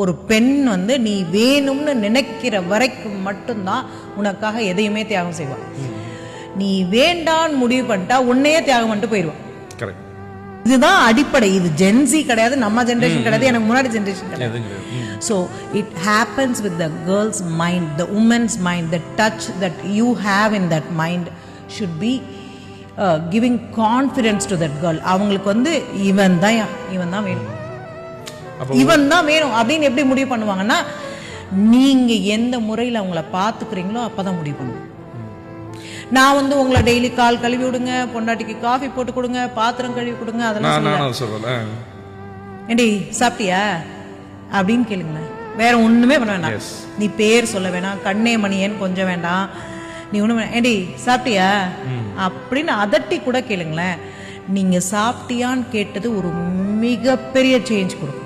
ஒரு பெண் வந்து நீ வேணும்னு நினைக்கிற வரைக்கும் மட்டும்தான் உனக்காக எதையுமே தியாகம் செய்வான். நீ வேண்டான்னு முடிவு பண்ணிட்டா உன்னையே தியாகம் பண்ணிட்டு போயிடுவான். இதுதான் அடிப்படை. இது ஜென்சி கிடையாது, நம்ம ஜெனரேஷன் கிடையாது, எனக்கு முன்னாடி ஜெனரேஷன் கிடையாது. So it happens with the girl's mind, the woman's mind. The touch that you have in that mind should be giving confidence to that girl. அவங்களுக்கு வந்து இவன் தான் வேணும், இவன் தான் வேணும் அப்படின்னு எப்படி முடிவு பண்ணுவாங்கன்னா, நீங்க எந்த முறையில் அவங்கள பார்த்துக்கிறீங்களோ அப்பதான் முடிவு பண்ணுவோம். நான் வந்து உங்களை டெய்லி கால் கழுவி விடுங்க, பொண்டாட்டிக்கு காஃபி போட்டு கொடுங்க, பாத்திரம் கழுவி கொடுங்க, அதெல்லாம் சொல்லல. ஏண்டி சாப்பிட்டியா அப்படின்னு கேளுங்களேன். வேற ஒண்ணுமே பண்ண வேண்டாம். நீ பேர் சொல்ல வேணாம், கண்ணே மணியேன்னு கொஞ்சம் வேண்டாம், நீ ஒண்ணு ஏண்டி சாப்பிட்டியா அப்படின்னு அதட்டி கூட கேளுங்களேன். நீங்க சாப்பிட்டியான்னு கேட்டது ஒரு மிகப்பெரிய சேஞ்ச் கொடுக்கும்.